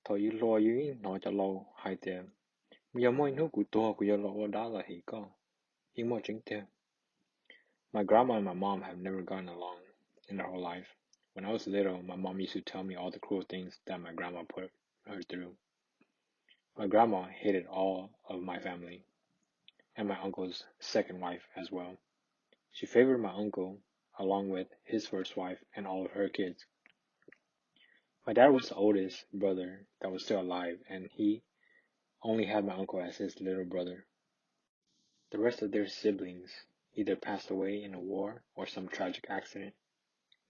Thọ yu lo yu no cho lo hai te. Mi mo no ku to ku yo lo da la hi ko. Hi mo ching te. My grandma and my mom have never gotten along in their whole life. When I was little, my mom used to tell me all the cruel things that my grandma put her through. My grandma hated all of my family, and my uncle's second wife as well. She favored my uncle, along with his first wife and all of her kids. My dad was the oldest brother that was still alive, and he only had my uncle as his little brother. The rest of their siblings either passed away in a war or some tragic accident.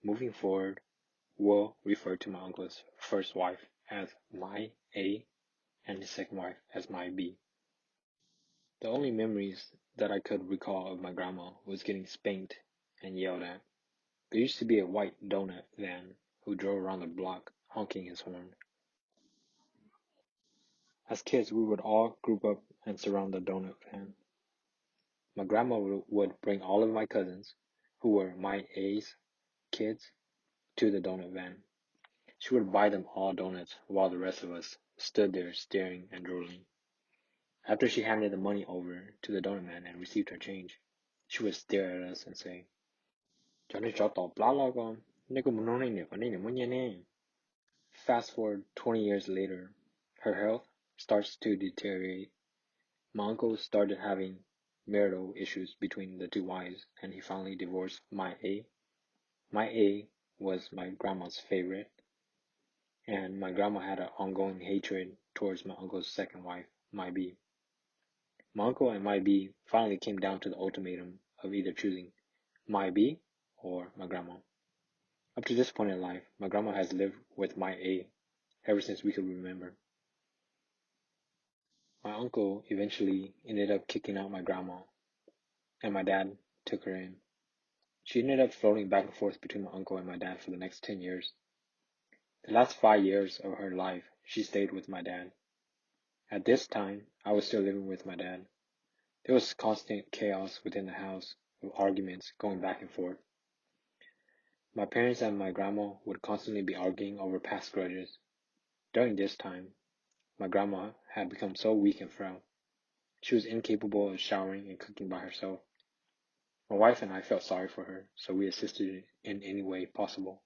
Moving forward, we'll refer to my uncle's first wife as my A and his second wife as my B. The only memories that I could recall of my grandma was getting spanked and yelled at. There used to be a white donut van who drove around the block honking his horn. As kids, we would all group up and surround the donut van. My grandma would bring all of my cousins, who were my A's kids, to the donut van. She would buy them all donuts while the rest of us stood there staring and drooling. After she handed the money over to the donut man and received her change, she would stare at us and say, Fast forward 20 years later, her health starts to deteriorate. My uncle started having marital issues between the two wives, and he finally divorced my A. My A was my grandma's favorite, and my grandma had an ongoing hatred towards my uncle's second wife, my B. My uncle and my B finally came down to the ultimatum of either choosing my B or my grandma. Up to this point in life, my grandma has lived with my A ever since we could remember. My uncle eventually ended up kicking out my grandma, and my dad took her in. She ended up floating back and forth between my uncle and my dad for the next 10 years. The last 5 years of her life, she stayed with my dad. At this time, I was still living with my dad. There was constant chaos within the house, with arguments going back and forth. My parents and my grandma would constantly be arguing over past grudges. During this time, my grandma had become so weak and frail. She was incapable of showering and cooking by herself. My wife and I felt sorry for her, so we assisted in any way possible,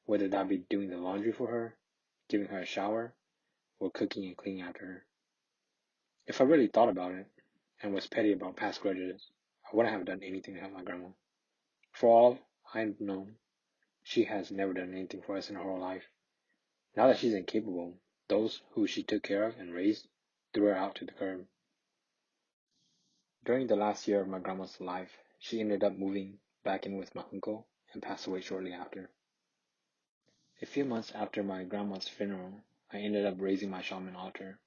whether that be doing the laundry for her, giving her a shower, or cooking and cleaning after her. If I really thought about it, and was petty about past grudges, I wouldn't have done anything to help my grandma. For all I've known, she has never done anything for us in her whole life. Now that she's incapable, those who she took care of and raised threw her out to the curb. During the last year of my grandma's life, she ended up moving back in with my uncle and passed away shortly after. A few months after my grandma's funeral, I ended up raising my shaman altar.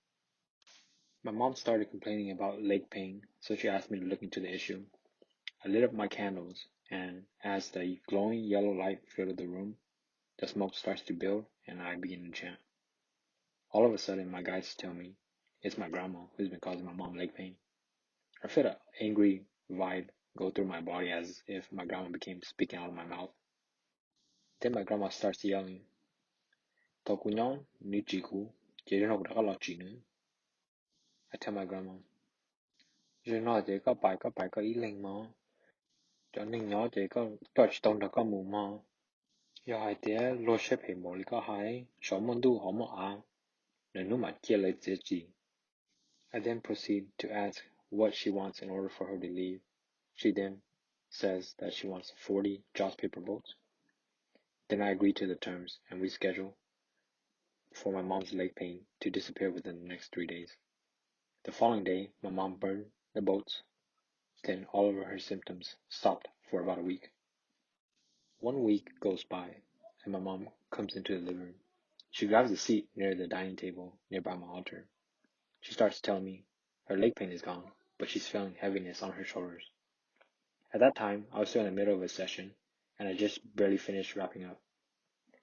My mom started complaining about leg pain, so she asked me to look into the issue. I lit up my candles, and as the glowing yellow light filled the room, the smoke starts to build, and I begin to chant. All of a sudden, my guides tell me it's my grandma who's been causing my mom leg pain. I felt an angry vibe go through my body as if my grandma became speaking out of my mouth. Then my grandma starts yelling, Tokunyon, Nichiku, I tell my grandma, Je nói chỉ có bài có ý linh mà, cho nên nhỏ chỉ có chỉ tông được có mù mà. Giờ hai tía lô xếp hệ mồ lý có hai, số môn đu hổ mồ à, nên nếu mà chia lấy dễ gì. I then proceed to ask what she wants in order for her to leave. She then says that she wants 40 joss paper boats. Then I agree to the terms, and we schedule for my mom's leg pain to disappear within the next 3 days. The following day, my mom burned the boats. Then all of her symptoms stopped for about a week. 1 week goes by, and my mom comes into the living room. She grabs a seat near the dining table nearby my altar. She starts telling me her leg pain is gone, but she's feeling heaviness on her shoulders. At that time, I was still in the middle of a session, and I just barely finished wrapping up.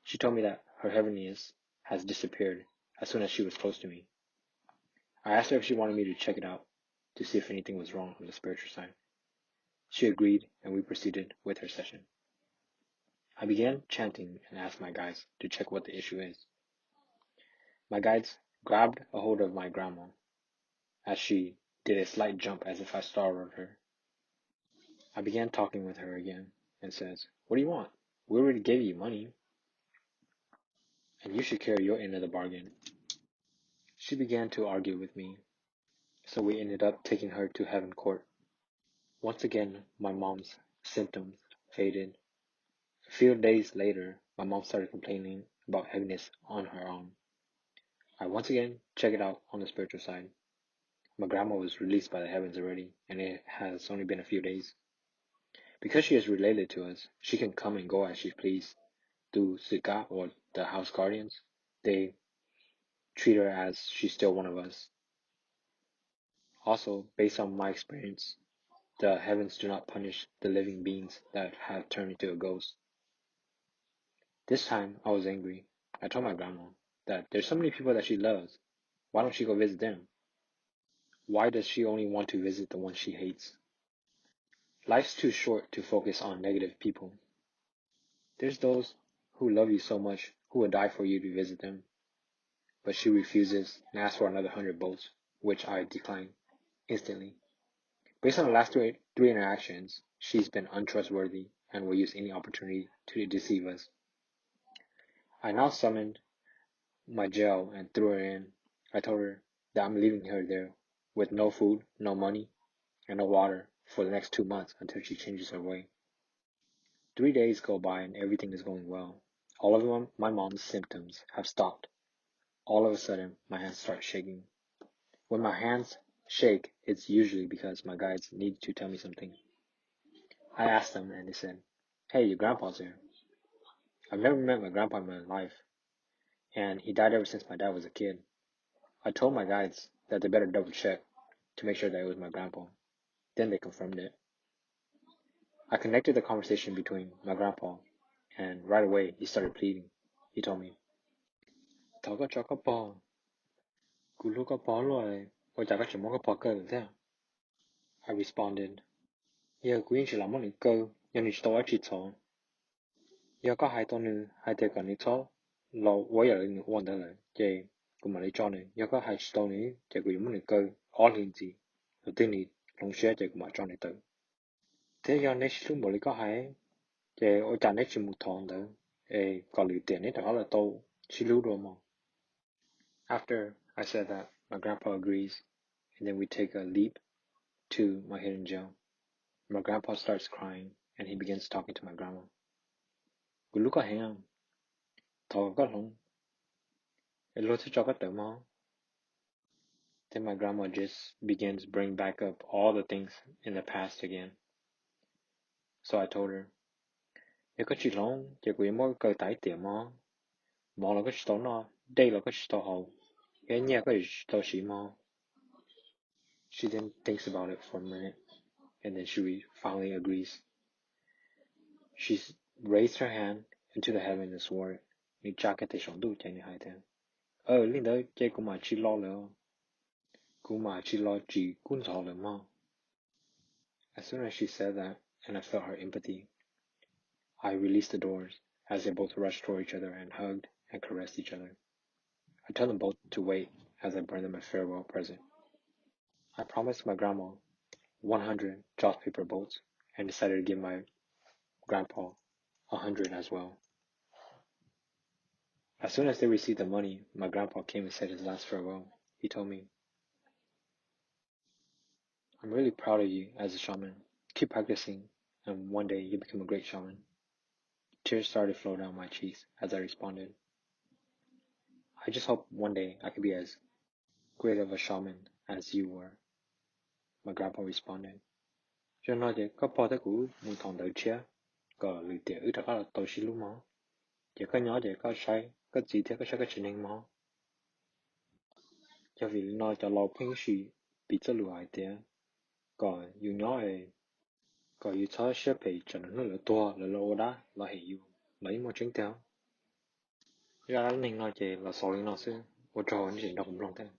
She told me that her heaviness has disappeared as soon as she was close to me. I asked her if she wanted me to check it out to see if anything was wrong on the spiritual side. She agreed, and we proceeded with her session. I began chanting and asked my guides to check what the issue is. My guides grabbed a hold of my grandma as she did a slight jump as if I startled her. I began talking with her again and says, "What do you want? We already gave you money, and you should carry your end of the bargain." She began to argue with me, so we ended up taking her to heaven court. Once again, my mom's symptoms faded. A few days later, my mom started complaining about heaviness on her arm. I once again checked it out on the spiritual side. My grandma was released by the heavens already, and it has only been a few days. Because she is related to us, she can come and go as she please. Through Sika, or the house guardians, they treat her as she's still one of us. Also, based on my experience, the heavens do not punish the living beings that have turned into a ghost. This time, I was angry. I told my grandma that there's so many people that she loves. Why don't she go visit them? Why does she only want to visit the ones she hates? Life's too short to focus on negative people. There's those who love you so much who would die for you to visit them. But she refuses and asks for another 100 bolts, which I decline instantly. Based on the last three interactions, she's been untrustworthy and will use any opportunity to deceive us. I now summoned my jail and threw her in. I told her that I'm leaving her there with no food, no money, and no water for the next 2 months until she changes her way. 3 days go by and everything is going well. All of my mom's symptoms have stopped. All of a sudden, my hands start shaking. When my hands shake, it's usually because my guides need to tell me something. I asked them and they said, "Hey, your grandpa's here." I've never met my grandpa in my life, and he died ever since my dad was a kid. I told my guides that they better double check to make sure that it was my grandpa. Then they confirmed it. I connected the conversation between my grandpa, and right away he started pleading. He told me, "Talk chaka pa, kuluka pa loe, or chaka chimoka pa there." I responded, "Yeah, queen chilamoni go, yanishtawa chito." Giờ có hai tuần nữa, hai tuần còn nữa lo quay ở những vấn đề này, thì cũng mà lấy cho này, giờ có hai tuần nữa, thì cũng muốn cơ, all hình gì, đầu tiên thì long share thì cũng mà cho này tự. Thế giờ next lúc mới có hai, thì ở trả next một tuần nữa, còn lựa tiền ấy đó là tôi, chỉ lưu đồ mà. After I said that, my grandpa agrees, and then we take a leap to my hidden gem. My grandpa starts crying, and he begins talking to my grandma. Look at him. Thọ có lòng. Lo cho cái tự mà. Then my grandma just begins bringing back up all the things in the past again. So I told her, "Nếu có chị long, chỉ có mỗi cái tái tiệm mà. Mà là cái số nó, đây là cái số hậu. Cái nhà cái số sĩ mà." She then thinks about it for a minute, and then she finally agrees. She raised her hand into the heaven and swore, "Ni cha cái thể sống đủ chạy này hai thế. Linh đó, chạy cũng mà chỉ lo nữa. Cũng mà chỉ lo chỉ cũng rõ nữa mà." As soon as she said that, and I felt her empathy, I released the doors as they both rushed toward each other and hugged and caressed each other. I told them both to wait as I burned them a farewell present. I promised my grandma 100 joss paper bolts and decided to give my grandpa 100 as well. As soon as they received the money, my grandpa came and said his last farewell. He told me, "I'm really proud of you as a shaman. Keep practicing, and one day you'll become a great shaman." Tears started to flow down my cheeks as I responded, "I just hope one day I could be as great of a shaman as you were." My grandpa responded, "Cho nói chứ có bao nhiêu cũ muốn thằng đợi chia, có lì tiền ở đó là tôi xin lúc mà, chỉ có nhỏ chỉ có sai, có gì thì có sai cái chuyện này mà, cho vì nói cho lâu phim sĩ bị cho lừa hại tiền, có yêu nhỏ ấy, có yêu cho sẽ bị cho nó là to là lâu đó là hay yêu, lấy một chuyện theo, ra đó nên nói chỉ là số nó xưa, tôi cho anh chỉ đọc lòng thế."